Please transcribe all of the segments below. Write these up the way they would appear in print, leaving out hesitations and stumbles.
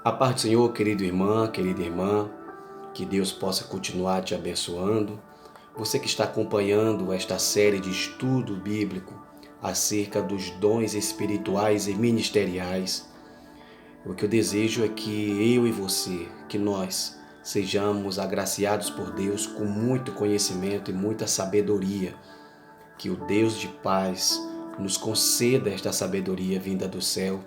A paz do Senhor, querido irmã, querida irmã, que Deus possa continuar te abençoando. Você que está acompanhando esta série de estudo bíblico acerca dos dons espirituais e ministeriais, o que eu desejo é que eu e você, que nós sejamos agraciados por Deus com muito conhecimento e muita sabedoria, que o Deus de paz nos conceda esta sabedoria vinda do céu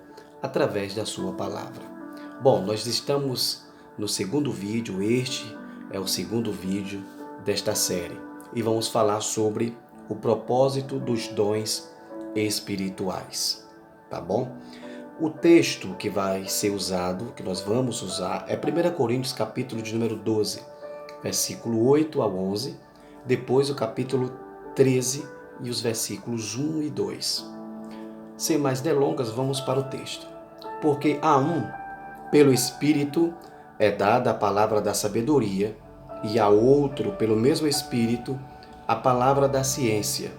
através da sua palavra. Bom, nós estamos no segundo vídeo, este é o segundo vídeo desta série e vamos falar sobre o propósito dos dons espirituais, tá bom? O texto que vai ser usado, que nós vamos usar, é 1 Coríntios capítulo de número 12, versículo 8 a 11, depois o capítulo 13 e os versículos 1 e 2. Sem mais delongas, vamos para o texto. Porque a um, pelo Espírito, é dada a palavra da sabedoria, e a outro, pelo mesmo Espírito, a palavra da ciência,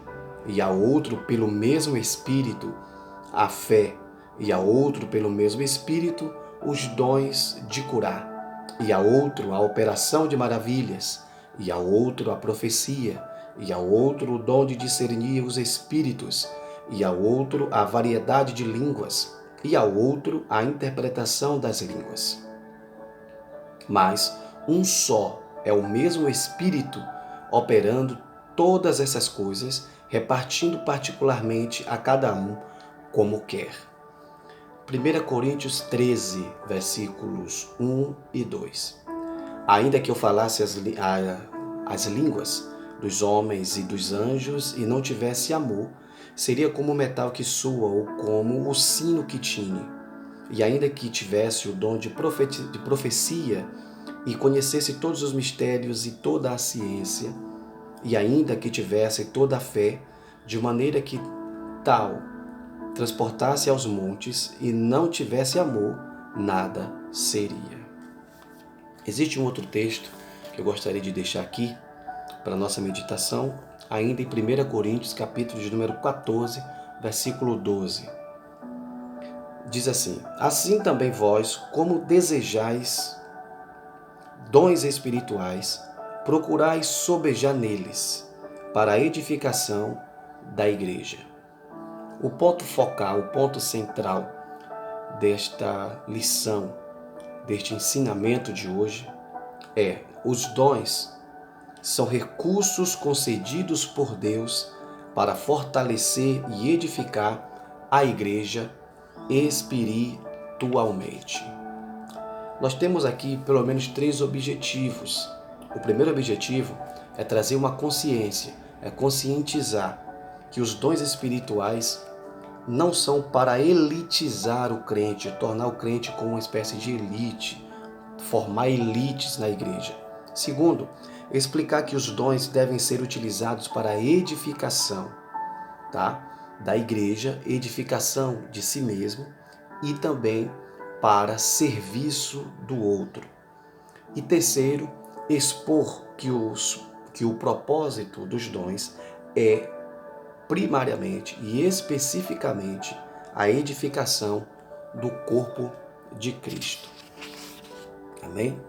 e a outro, pelo mesmo Espírito, a fé, e a outro, pelo mesmo Espírito, os dons de curar, e a outro, a operação de maravilhas, e a outro, a profecia, e a outro, o dom de discernir os espíritos, e a outro, a variedade de línguas, e ao outro, a interpretação das línguas. Mas um só é o mesmo Espírito operando todas essas coisas, repartindo particularmente a cada um como quer. 1 Coríntios 13, versículos 1 e 2. Ainda que eu falasse as línguas dos homens e dos anjos e não tivesse amor, seria como o metal que soa ou como o sino que tine. E ainda que tivesse o dom de profecia e conhecesse todos os mistérios e toda a ciência, e ainda que tivesse toda a fé, de maneira que tal transportasse aos montes e não tivesse amor, nada seria. Existe um outro texto que eu gostaria de deixar aqui para a nossa meditação, ainda em 1 Coríntios, capítulo de número 14, versículo 12. Diz assim: assim também vós, como desejais dons espirituais, procurais sobejar neles, para a edificação da igreja. O ponto focal, o ponto central desta lição, deste ensinamento de hoje, é: os dons são recursos concedidos por Deus para fortalecer e edificar a igreja espiritualmente. Nós temos aqui pelo menos 3 objetivos. O primeiro objetivo é trazer uma consciência, é conscientizar que os dons espirituais não são para elitizar o crente, tornar o crente como uma espécie de elite, formar elites na igreja. Segundo, explicar que os dons devem ser utilizados para a edificação, da igreja, edificação de si mesmo e também para serviço do outro. E terceiro, expor que o propósito dos dons é primariamente e especificamente a edificação do corpo de Cristo. Amém?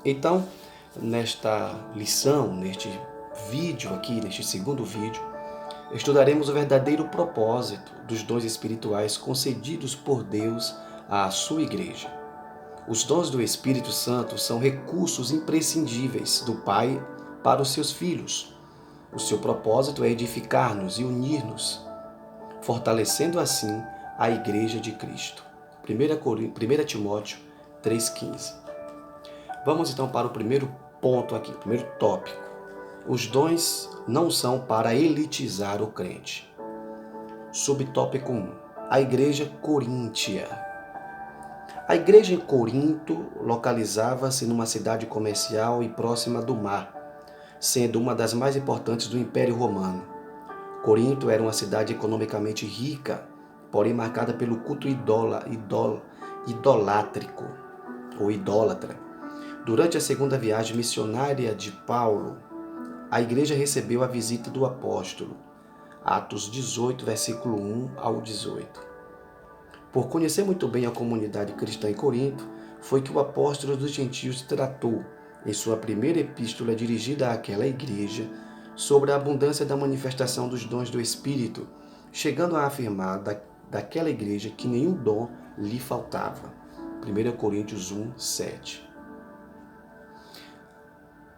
Então, nesta lição, neste vídeo aqui, neste segundo vídeo, estudaremos o verdadeiro propósito dos dons espirituais concedidos por Deus à sua igreja. Os dons do Espírito Santo são recursos imprescindíveis do Pai para os seus filhos. O seu propósito é edificar-nos e unir-nos, fortalecendo assim a igreja de Cristo. 1 Timóteo 3,15. Vamos então para o primeiro ponto aqui, o primeiro tópico. Os dons não são para elitizar o crente. Subtópico 1. A igreja coríntia. A igreja em Corinto localizava-se numa cidade comercial e próxima do mar, sendo uma das mais importantes do Império Romano. Corinto era uma cidade economicamente rica, porém marcada pelo culto idolátrico ou idólatra. Durante a segunda viagem missionária de Paulo, a igreja recebeu a visita do apóstolo. Atos 18, versículo 1 ao 18. Por conhecer muito bem a comunidade cristã em Corinto, foi que o apóstolo dos gentios tratou, em sua primeira epístola dirigida àquela igreja, sobre a abundância da manifestação dos dons do Espírito, chegando a afirmar daquela igreja que nenhum dom lhe faltava. 1 Coríntios 1, 7.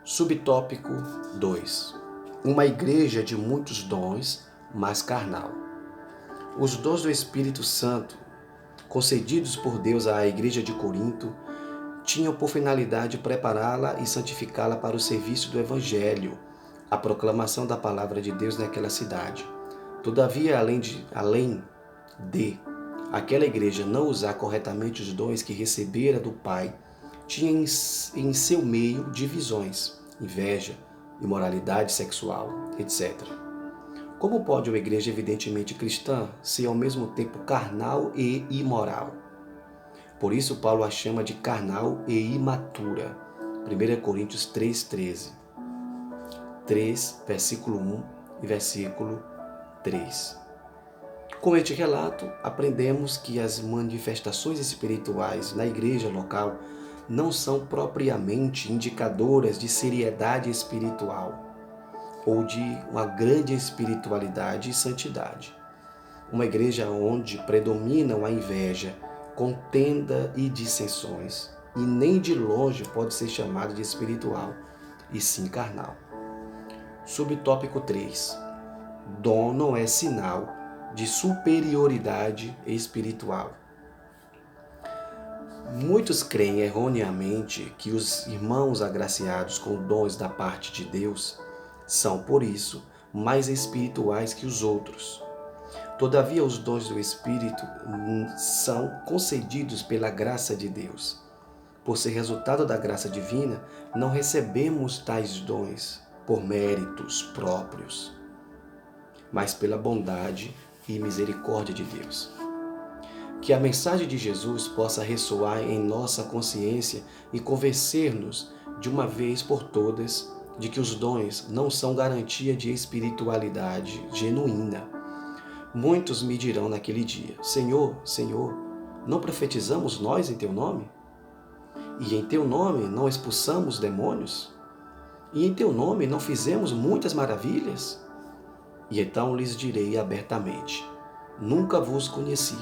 Subtópico 2. Uma igreja de muitos dons, mas carnal. Os dons do Espírito Santo, concedidos por Deus à igreja de Corinto, tinham por finalidade prepará-la e santificá-la para o serviço do Evangelho, a proclamação da palavra de Deus naquela cidade. Todavia, além de aquela igreja não usar corretamente os dons que recebera do Pai, tinha em seu meio divisões, inveja, imoralidade sexual, etc. Como pode uma igreja evidentemente cristã ser ao mesmo tempo carnal e imoral? Por isso Paulo a chama de carnal e imatura. 1 Coríntios 3,13. 3, versículo 1 e versículo 3. Com este relato, aprendemos que as manifestações espirituais na igreja local não são propriamente indicadoras de seriedade espiritual ou de uma grande espiritualidade e santidade. Uma igreja onde predominam a inveja, contenda e dissensões, e nem de longe pode ser chamada de espiritual, e sim carnal. Subtópico 3. Dom não é sinal de superioridade espiritual. Muitos creem erroneamente que os irmãos agraciados com dons da parte de Deus são, por isso, mais espirituais que os outros. Todavia, os dons do Espírito são concedidos pela graça de Deus. Por ser resultado da graça divina, não recebemos tais dons por méritos próprios, mas pela bondade e misericórdia de Deus. Que a mensagem de Jesus possa ressoar em nossa consciência e convencer-nos de uma vez por todas de que os dons não são garantia de espiritualidade genuína. Muitos me dirão naquele dia: Senhor, Senhor, não profetizamos nós em teu nome? E em teu nome não expulsamos demônios? E em teu nome não fizemos muitas maravilhas? E então lhes direi abertamente: nunca vos conheci.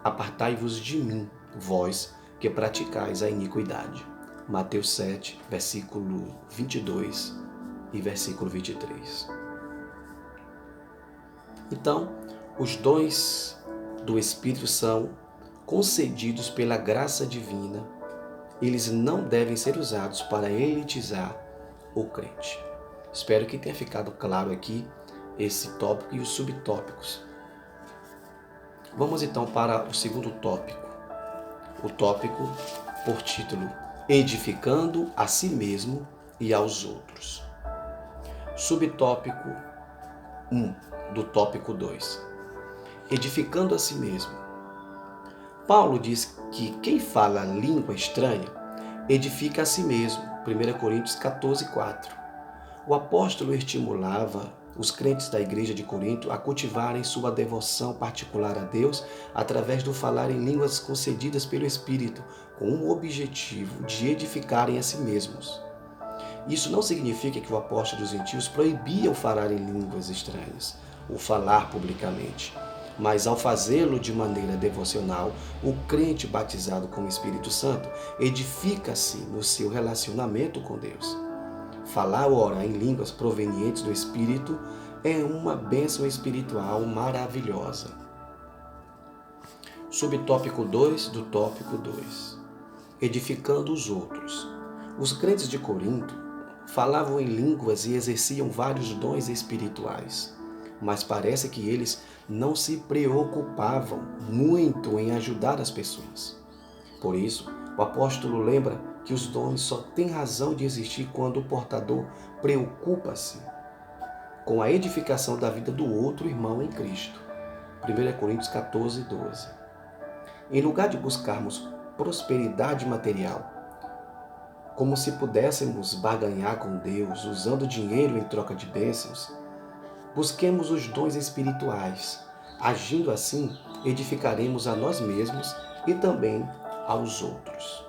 Apartai-vos de mim, vós que praticais a iniquidade. Mateus 7, versículo 22 e versículo 23. Então, os dons do Espírito são concedidos pela graça divina. Eles não devem ser usados para elitizar o crente. Espero que tenha ficado claro aqui esse tópico e os subtópicos. Vamos então para o segundo tópico. O tópico por título: Edificando a si mesmo e aos outros. Subtópico 1 do tópico 2. Edificando a si mesmo. Paulo diz que quem fala língua estranha edifica a si mesmo. 1 Coríntios 14, 4. O apóstolo estimulava os crentes da igreja de Corinto a cultivarem sua devoção particular a Deus através do falar em línguas concedidas pelo Espírito, com o objetivo de edificarem a si mesmos. Isso não significa que o apóstolo dos gentios proibia o falar em línguas estranhas, o falar publicamente. Mas ao fazê-lo de maneira devocional, o crente batizado com o Espírito Santo edifica-se no seu relacionamento com Deus. Falar ou orar em línguas provenientes do Espírito é uma bênção espiritual maravilhosa. Subtópico 2 do tópico 2. Edificando os outros. Os crentes de Corinto falavam em línguas e exerciam vários dons espirituais, mas parece que eles não se preocupavam muito em ajudar as pessoas. Por isso, o apóstolo lembra que os dons só têm razão de existir quando o portador preocupa-se com a edificação da vida do outro irmão em Cristo. 1 Coríntios 14, 12. Em lugar de buscarmos prosperidade material, como se pudéssemos barganhar com Deus usando dinheiro em troca de bênçãos, busquemos os dons espirituais. Agindo assim, edificaremos a nós mesmos e também aos outros.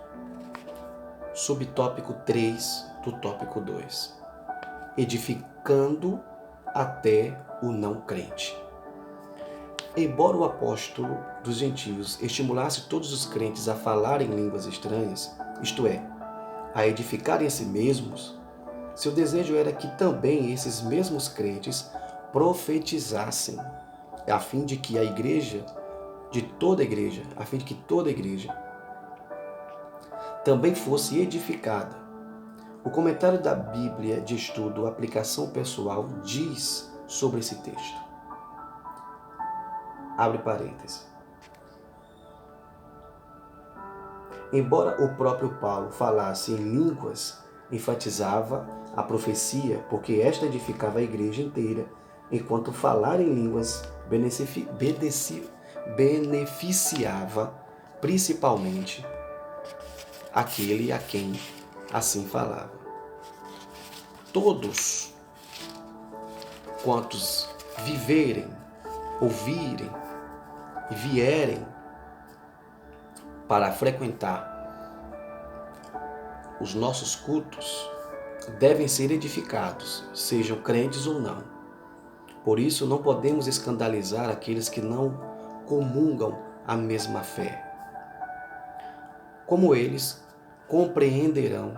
Subtópico 3 do tópico 2. Edificando até o não crente. Embora o apóstolo dos gentios estimulasse todos os crentes a falarem línguas estranhas, isto é, a edificarem a si mesmos, seu desejo era que também esses mesmos crentes profetizassem, a fim de que toda a igreja também fosse edificada. O comentário da Bíblia de Estudo, Aplicação Pessoal, diz sobre esse texto. Abre parênteses. Embora o próprio Paulo falasse em línguas, enfatizava a profecia, porque esta edificava a igreja inteira, enquanto falar em línguas beneficiava principalmente aquele a quem assim falava. Todos quantos viverem, ouvirem e vierem para frequentar os nossos cultos devem ser edificados, sejam crentes ou não. Por isso, não podemos escandalizar aqueles que não comungam a mesma fé. Como eles compreenderão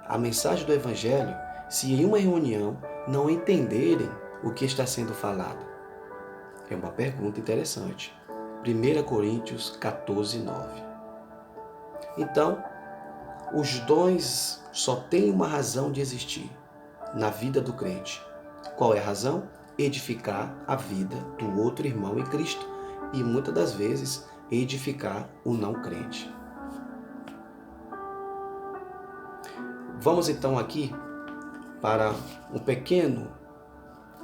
a mensagem do Evangelho se em uma reunião não entenderem o que está sendo falado? É uma pergunta interessante. 1 Coríntios 14, 9. Então, os dons só têm uma razão de existir na vida do crente. Qual é a razão? Edificar a vida do outro irmão em Cristo e muitas das vezes edificar o não crente. Vamos então aqui para um pequeno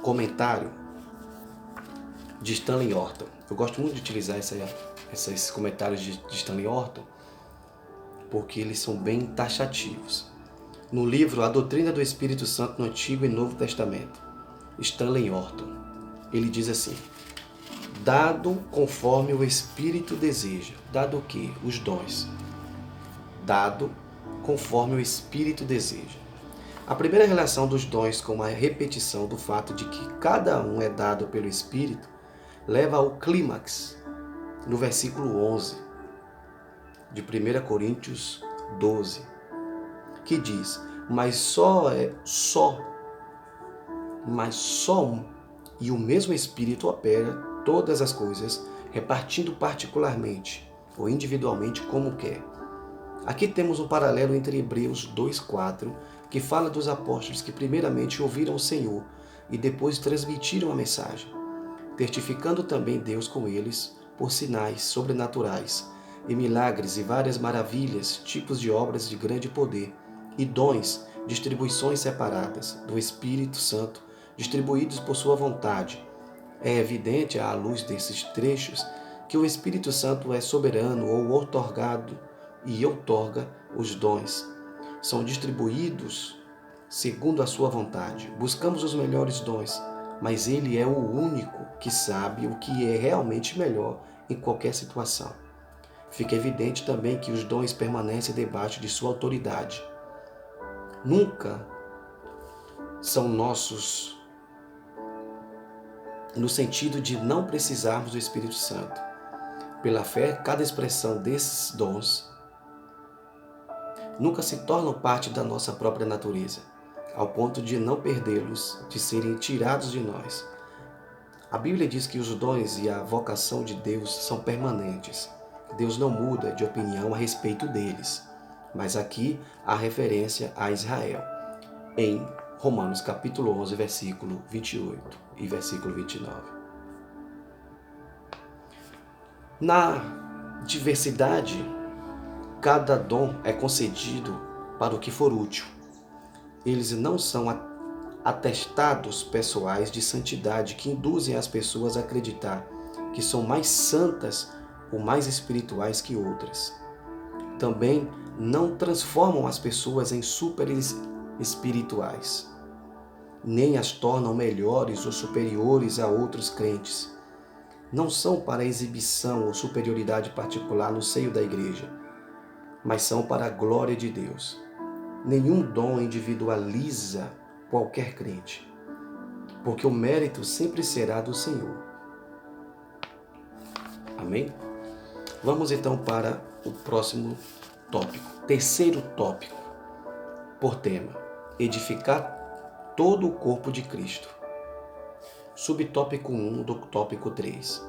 comentário de Stanley Horton. Eu gosto muito de utilizar esses comentários de Stanley Horton porque eles são bem taxativos. No livro A Doutrina do Espírito Santo no Antigo e Novo Testamento, Stanley Horton, ele diz assim: dado conforme o Espírito deseja. Dado o quê? Os dons. Dado conforme o Espírito deseja. A primeira relação dos dons com a repetição do fato de que cada um é dado pelo Espírito leva ao clímax no versículo 11 de 1 Coríntios 12, que diz: mas só um e o mesmo Espírito opera todas as coisas, repartindo particularmente ou individualmente como quer. Aqui temos um paralelo entre Hebreus 2,4, que fala dos apóstolos que primeiramente ouviram o Senhor e depois transmitiram a mensagem, testificando também Deus com eles por sinais sobrenaturais e milagres e várias maravilhas, tipos de obras de grande poder e dons, distribuições separadas do Espírito Santo, distribuídos por sua vontade. É evidente à luz desses trechos que o Espírito Santo é soberano ou outorgado e outorga os dons. São distribuídos segundo a sua vontade. Buscamos os melhores dons, mas Ele é o único que sabe o que é realmente melhor em qualquer situação. Fica evidente também que os dons permanecem debaixo de sua autoridade. Nunca são nossos no sentido de não precisarmos do Espírito Santo. Pela fé, cada expressão desses dons nunca se tornam parte da nossa própria natureza, ao ponto de não perdê-los, de serem tirados de nós. A Bíblia diz que os dons e a vocação de Deus são permanentes. Deus não muda de opinião a respeito deles. Mas aqui há referência a Israel, em Romanos capítulo 11, versículo 28 e versículo 29. Na diversidade, cada dom é concedido para o que for útil. Eles não são atestados pessoais de santidade que induzem as pessoas a acreditar que são mais santas ou mais espirituais que outras. Também não transformam as pessoas em super espirituais, nem as tornam melhores ou superiores a outros crentes. não são para exibição ou superioridade particular no seio da igreja, mas são para a glória de Deus. Nenhum dom individualiza qualquer crente, porque o mérito sempre será do Senhor. Amém? Vamos então para o próximo tópico. Terceiro tópico, por tema: edificar todo o corpo de Cristo. Subtópico 1 do tópico 3.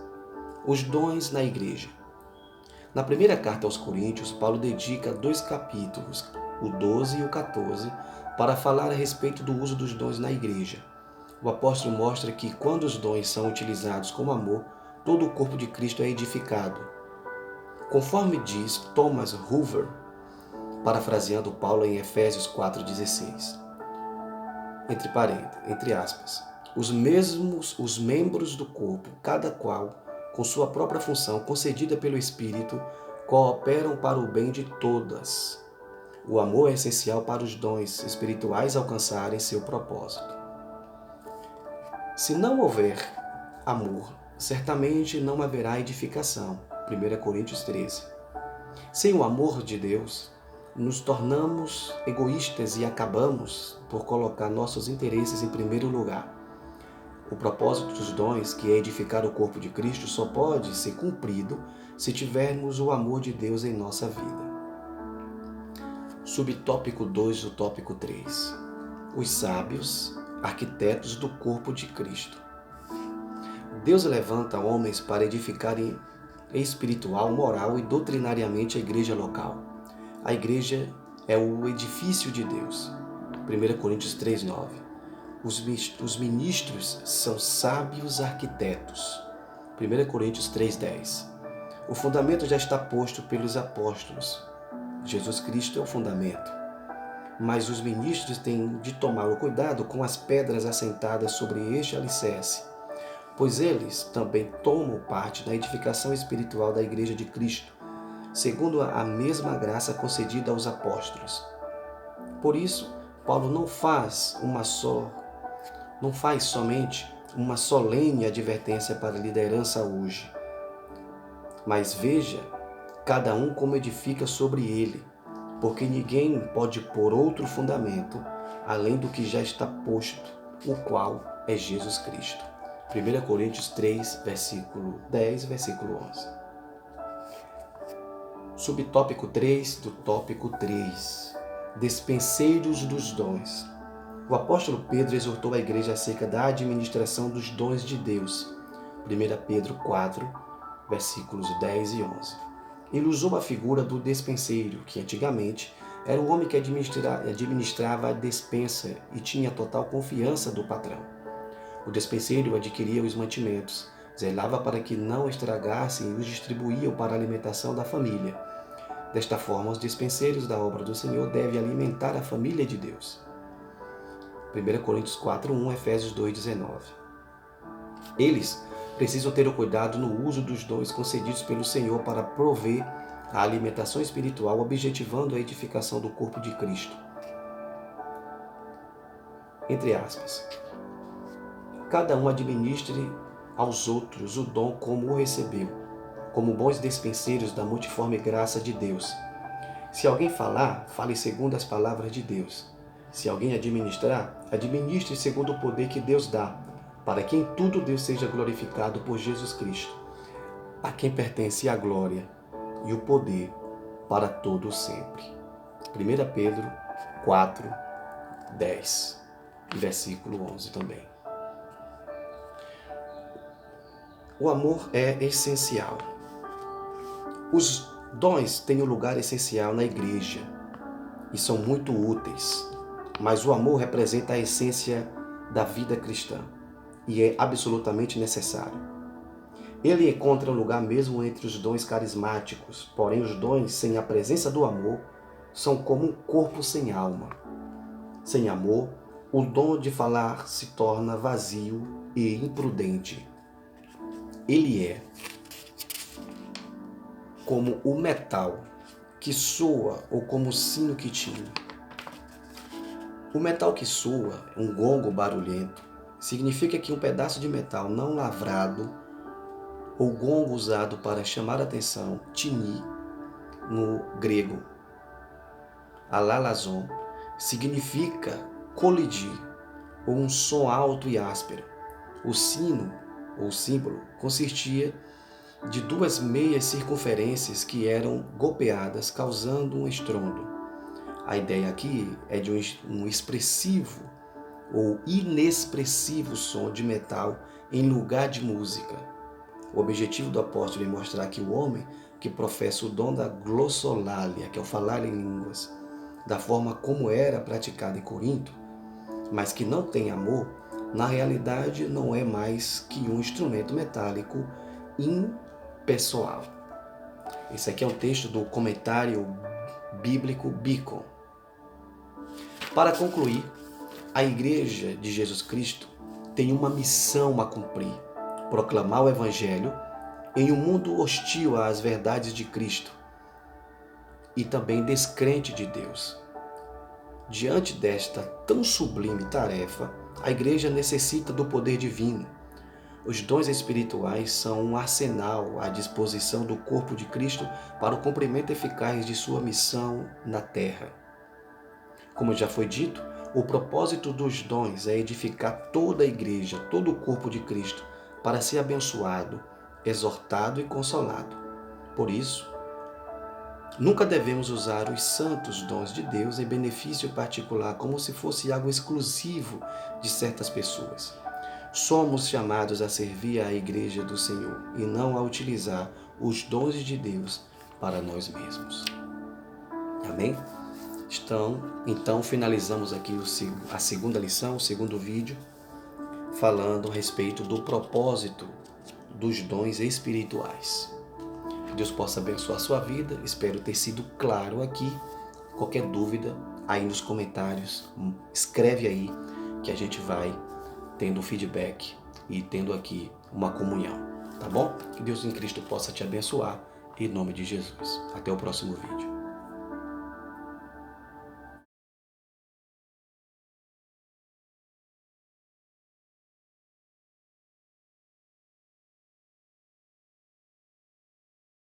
Os dons na igreja. Na primeira carta aos Coríntios, Paulo dedica 2 capítulos, o 12 e o 14, para falar a respeito do uso dos dons na igreja. O apóstolo mostra que quando os dons são utilizados com amor, todo o corpo de Cristo é edificado. Conforme diz Thomas Hoover, parafraseando Paulo em Efésios 4,16. Entre aspas. Os membros do corpo, cada qual, com sua própria função concedida pelo Espírito, cooperam para o bem de todas. O amor é essencial para os dons espirituais alcançarem seu propósito. Se não houver amor, certamente não haverá edificação. 1 Coríntios 13. Sem o amor de Deus, nos tornamos egoístas e acabamos por colocar nossos interesses em primeiro lugar. O propósito dos dons, que é edificar o corpo de Cristo, só pode ser cumprido se tivermos o amor de Deus em nossa vida. Subtópico 2 do tópico 3. Os sábios, arquitetos do corpo de Cristo. Deus levanta homens para edificarem espiritual, moral e doutrinariamente a igreja local. A igreja é o edifício de Deus. 1 Coríntios 3,9. Os ministros são sábios arquitetos. 1 Coríntios 3,10. O fundamento já está posto pelos apóstolos. Jesus Cristo é o fundamento. Mas os ministros têm de tomar o cuidado com as pedras assentadas sobre este alicerce, pois eles também tomam parte na edificação espiritual da igreja de Cristo, segundo a mesma graça concedida aos apóstolos. Por isso, Paulo não faz somente uma solene advertência para a liderança hoje, mas veja cada um como edifica sobre ele, porque ninguém pode pôr outro fundamento além do que já está posto, o qual é Jesus Cristo. 1 Coríntios 3, versículo 10, versículo 11. Subtópico 3 do tópico 3. Despenseiros dos dons. O apóstolo Pedro exortou a igreja acerca da administração dos dons de Deus. 1 Pedro 4, versículos 10 e 11. Ele usou a figura do despenseiro, que antigamente era o homem que administrava a despensa e tinha total confiança do patrão. O despenseiro adquiria os mantimentos, zelava para que não estragassem e os distribuía para a alimentação da família. Desta forma, os despenseiros da obra do Senhor devem alimentar a família de Deus. 1 Coríntios 4:1, Efésios 2:19. Eles precisam ter o cuidado no uso dos dons concedidos pelo Senhor para prover a alimentação espiritual, objetivando a edificação do corpo de Cristo. Entre aspas. Cada um administre aos outros o dom como o recebeu, como bons despenseiros da multiforme graça de Deus. Se alguém falar, fale segundo as palavras de Deus. Se alguém administrar, administre segundo o poder que Deus dá, para que em tudo Deus seja glorificado por Jesus Cristo, a quem pertence a glória e o poder para todo sempre. 1 Pedro 4, 10 e versículo 11 também. O amor é essencial. Os dons têm um lugar essencial na igreja e são muito úteis, mas o amor representa a essência da vida cristã e é absolutamente necessário. Ele encontra lugar mesmo entre os dons carismáticos, porém os dons sem a presença do amor são como um corpo sem alma. Sem amor, o dom de falar se torna vazio e imprudente. Ele é como o metal que soa ou como o sino que tine. O metal que soa, um gongo barulhento, significa que um pedaço de metal não lavrado O gongo usado para chamar a atenção, tini, no grego, alalazon, significa colidir, ou um som alto e áspero. O sino, ou símbolo, consistia de duas meias circunferências que eram golpeadas, causando um estrondo. A ideia aqui é de um expressivo ou inexpressivo som de metal em lugar de música. O objetivo do apóstolo é mostrar que o homem que professa o dom da glossolalia, que é o falar em línguas, da forma como era praticado em Corinto, mas que não tem amor, na realidade não é mais que um instrumento metálico impessoal. Esse aqui é um texto do comentário bíblico Beacon. Para concluir, a Igreja de Jesus Cristo tem uma missão a cumprir: proclamar o Evangelho em um mundo hostil às verdades de Cristo e também descrente de Deus. Diante desta tão sublime tarefa, a Igreja necessita do poder divino. Os dons espirituais são um arsenal à disposição do corpo de Cristo para o cumprimento eficaz de sua missão na terra. Como já foi dito, o propósito dos dons é edificar toda a Igreja, todo o corpo de Cristo, para ser abençoado, exortado e consolado. Por isso, nunca devemos usar os santos dons de Deus em benefício particular como se fosse algo exclusivo de certas pessoas. Somos chamados a servir à Igreja do Senhor e não a utilizar os dons de Deus para nós mesmos. Amém? Então finalizamos aqui a segunda lição, o segundo vídeo, falando a respeito do propósito dos dons espirituais. Que Deus possa abençoar a sua vida. Espero ter sido claro aqui. Qualquer dúvida, aí nos comentários, escreve aí que a gente vai tendo feedback e tendo aqui uma comunhão, tá bom? Que Deus em Cristo possa te abençoar, em nome de Jesus. Até o próximo vídeo.